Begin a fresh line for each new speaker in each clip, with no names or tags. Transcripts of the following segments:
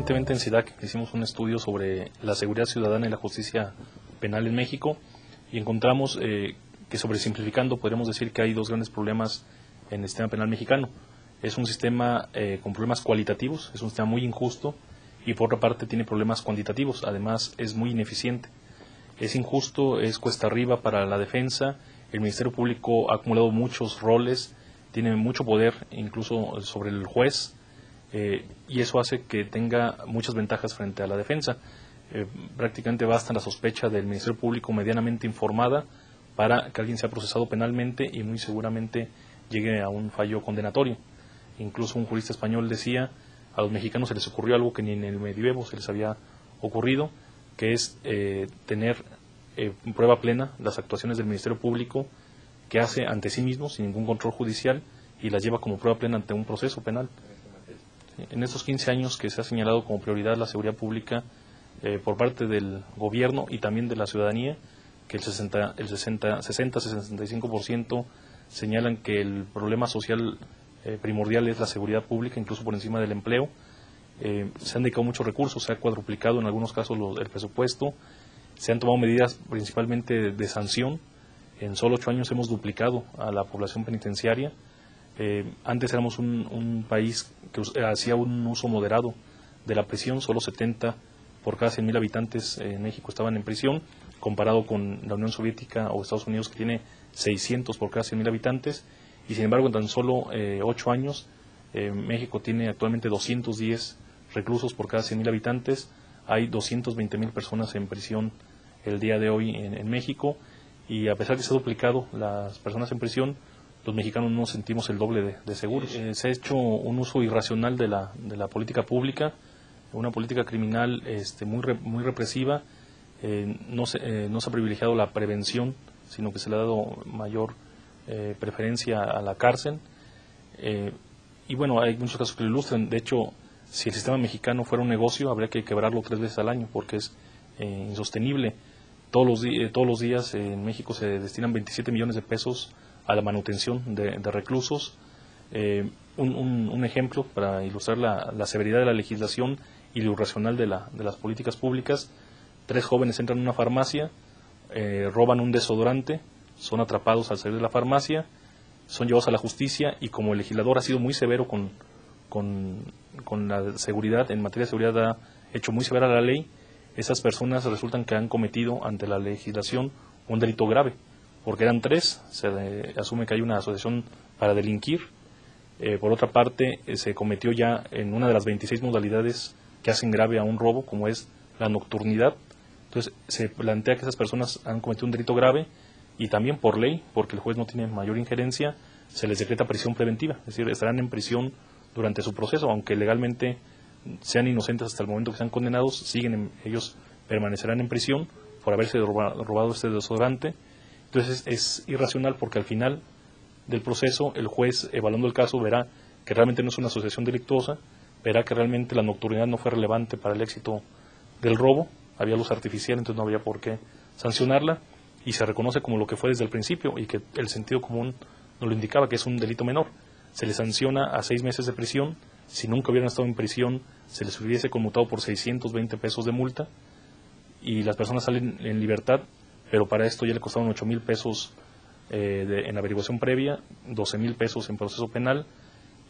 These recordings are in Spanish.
Recientemente en SIDAC hicimos un estudio sobre la seguridad ciudadana y la justicia penal en México y encontramos que, sobresimplificando, podríamos decir que hay dos grandes problemas en el sistema penal mexicano. Es un sistema con problemas cualitativos, es un sistema muy injusto y por otra parte tiene problemas cuantitativos, además es muy ineficiente. Es injusto, es cuesta arriba para la defensa, el Ministerio Público ha acumulado muchos roles, tiene mucho poder incluso sobre el juez, y eso hace que tenga muchas ventajas frente a la defensa. Prácticamente basta la sospecha del Ministerio Público medianamente informada para que alguien sea procesado penalmente y muy seguramente llegue a un fallo condenatorio. Incluso un jurista español decía, a los mexicanos se les ocurrió algo que ni en el medioevo se les había ocurrido, que es tener prueba plena las actuaciones del Ministerio Público que hace ante sí mismo sin ningún control judicial y las lleva como prueba plena ante un proceso penal. En estos 15 años que se ha señalado como prioridad la seguridad pública por parte del gobierno y también de la ciudadanía, que el 60-65% señalan que el problema social primordial es la seguridad pública, incluso por encima del empleo. Se han dedicado muchos recursos, se ha cuadruplicado en algunos casos el presupuesto, se han tomado medidas principalmente de sanción. En solo 8 años hemos duplicado a la población penitenciaria. Antes éramos un país que hacía un uso moderado de la prisión, solo 70 por cada 100.000 habitantes en México estaban en prisión, comparado con la Unión Soviética o Estados Unidos, que tiene 600 por cada 100.000 habitantes, y sin embargo en tan solo 8 años México tiene actualmente 210 reclusos por cada 100.000 habitantes. Hay 220.000 personas en prisión el día de hoy en México, y a pesar de que se ha duplicado las personas en prisión, los mexicanos no sentimos el doble de seguros. Se ha hecho un uso irracional de la política pública, una política criminal muy represiva. No se ha privilegiado la prevención, sino que se le ha dado mayor preferencia a la cárcel. Y bueno, hay muchos casos que lo ilustran. De hecho, si el sistema mexicano fuera un negocio, habría que quebrarlo 3 veces al año, porque es insostenible. Todos los días en México se destinan 27 millones de pesos a la manutención de reclusos. Un ejemplo para ilustrar la severidad de la legislación y lo irracional de las políticas públicas: 3 jóvenes entran en una farmacia, roban un desodorante, son atrapados al salir de la farmacia, son llevados a la justicia, y como el legislador ha sido muy severo con la seguridad, en materia de seguridad ha hecho muy severa la ley, esas personas resultan que han cometido ante la legislación un delito grave, porque eran 3, se asume que hay una asociación para delinquir. Por otra parte, se cometió ya en una de las 26 modalidades que hacen grave a un robo, como es la nocturnidad. Entonces se plantea que esas personas han cometido un delito grave, y también por ley, porque el juez no tiene mayor injerencia, se les decreta prisión preventiva, es decir, estarán en prisión durante su proceso, aunque legalmente sean inocentes hasta el momento que sean condenados, ellos permanecerán en prisión por haberse robado este desodorante. Entonces es irracional, porque al final del proceso el juez, evaluando el caso, verá que realmente no es una asociación delictuosa, verá que realmente la nocturnidad no fue relevante para el éxito del robo, había luz artificial, entonces no había por qué sancionarla, y se reconoce como lo que fue desde el principio y que el sentido común nos lo indicaba, que es un delito menor. Se les sanciona a 6 meses de prisión. Si nunca hubieran estado en prisión, se les hubiese conmutado por 620 pesos de multa, y las personas salen en libertad, pero para esto ya le costaron 8,000 pesos en averiguación previa, 12,000 pesos en proceso penal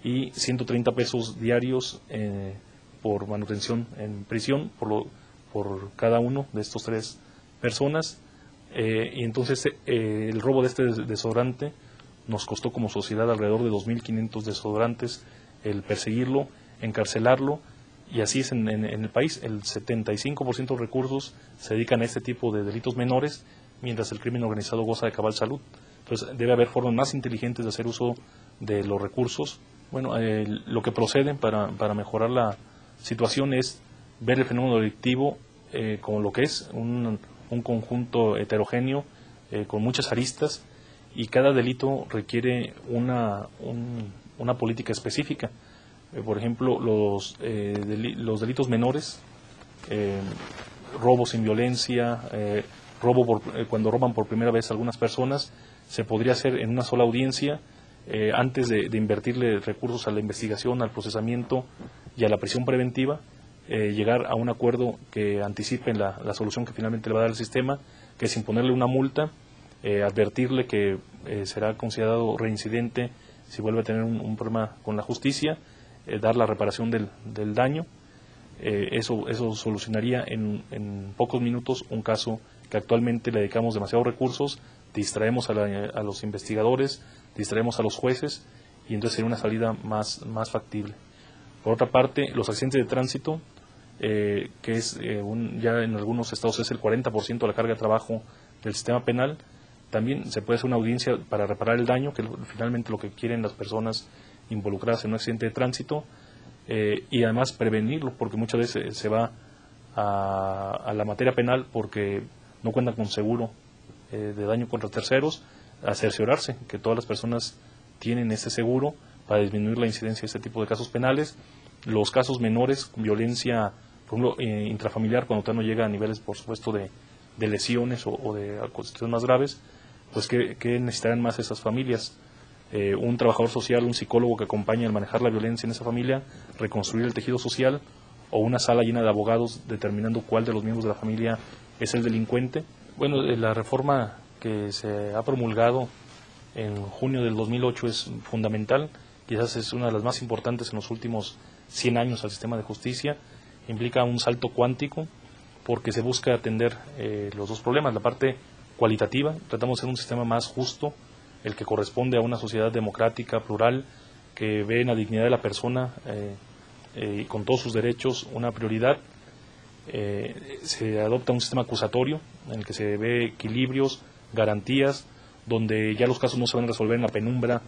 y 130 pesos diarios por manutención en prisión por cada uno de estos 3 personas. Y entonces el robo de este desodorante nos costó como sociedad alrededor de 2.500 desodorantes, el perseguirlo, encarcelarlo, y así es en el país. El 75% de recursos se dedican a este tipo de delitos menores, mientras el crimen organizado goza de cabal salud. Entonces debe haber formas más inteligentes de hacer uso de los recursos. Bueno, lo que procede para mejorar la situación es ver el fenómeno delictivo como lo que es, un conjunto heterogéneo con muchas aristas, y cada delito requiere una política específica. Por ejemplo, los delitos menores, robo sin violencia, cuando roban por primera vez a algunas personas, se podría hacer en una sola audiencia, antes de invertirle recursos a la investigación, al procesamiento y a la prisión preventiva. llegar a un acuerdo que anticipe la solución que finalmente le va a dar el sistema, que es imponerle una multa, advertirle que será considerado reincidente si vuelve a tener un problema con la justicia, dar la reparación del daño. Eso solucionaría en pocos minutos un caso que actualmente le dedicamos demasiados recursos, distraemos a los investigadores, distraemos a los jueces, y entonces sería una salida más factible. Por otra parte, los accidentes de tránsito, que es ya en algunos estados es el 40% de la carga de trabajo del sistema penal, también se puede hacer una audiencia para reparar el daño, que finalmente lo que quieren las personas involucradas en un accidente de tránsito, y además prevenirlo, porque muchas veces se va a la materia penal porque no cuentan con seguro de daño contra terceros, a cerciorarse que todas las personas tienen ese seguro para disminuir la incidencia de este tipo de casos penales. Los casos menores con violencia, por ejemplo, intrafamiliar, cuando usted no llega a niveles, por supuesto, de lesiones o de cuestiones más graves, pues ¿qué necesitarán más esas familias? Un trabajador social, un psicólogo que acompañe al manejar la violencia en esa familia, reconstruir el tejido social, o una sala llena de abogados determinando cuál de los miembros de la familia es el delincuente. Bueno, la reforma que se ha promulgado en junio del 2008 es fundamental, quizás es una de las más importantes en los últimos 100 años al sistema de justicia. Implica un salto cuántico porque se busca atender los dos problemas, la parte cualitativa, tratamos de hacer un sistema más justo, el que corresponde a una sociedad democrática, plural, que ve en la dignidad de la persona y con todos sus derechos una prioridad. Se adopta un sistema acusatorio en el que se ve equilibrios, garantías, donde ya los casos no se van a resolver en la penumbra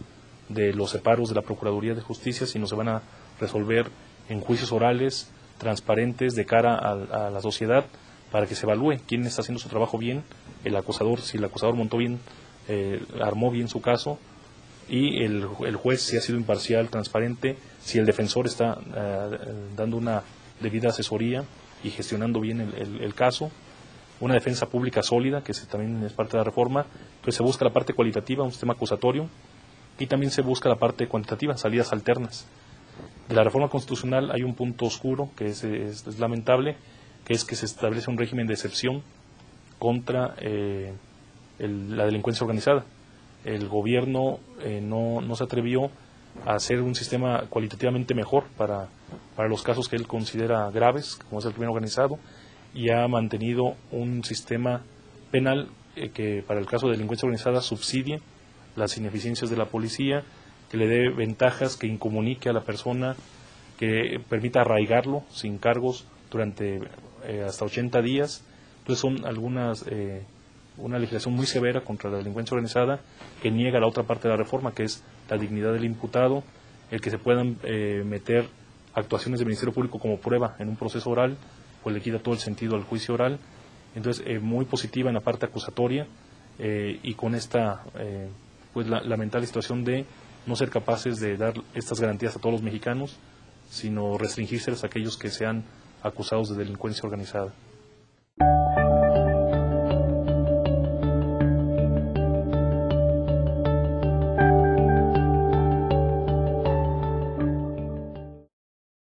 de los separos de la Procuraduría de Justicia, sino se van a resolver en juicios orales, transparentes, de cara a la sociedad, para que se evalúe quién está haciendo su trabajo bien, el acusador, si el acusador montó bien, armó bien su caso, y el juez si ha sido imparcial, transparente, si el defensor está dando una debida asesoría y gestionando bien el caso, una defensa pública sólida, que también es parte de la reforma. Entonces se busca la parte cualitativa, un sistema acusatorio, y también se busca la parte cuantitativa, salidas alternas. De la reforma constitucional hay un punto oscuro que es lamentable, que es que se establece un régimen de excepción contra la delincuencia organizada. El gobierno no se atrevió a hacer un sistema cualitativamente mejor para los casos que él considera graves, como es el crimen organizado, y ha mantenido un sistema penal que para el caso de delincuencia organizada subsidie las ineficiencias de la policía, que le dé ventajas, que incomunique a la persona, que permita arraigarlo sin cargos durante hasta 80 días. Entonces son una legislación muy severa contra la delincuencia organizada, que niega la otra parte de la reforma, que es la dignidad del imputado, el que se puedan meter actuaciones del Ministerio Público como prueba en un proceso oral, pues le quita todo el sentido al juicio oral. Entonces, muy positiva en la parte acusatoria, y con esta pues lamentable situación de no ser capaces de dar estas garantías a todos los mexicanos, sino restringírselas a aquellos que sean acusados de delincuencia organizada.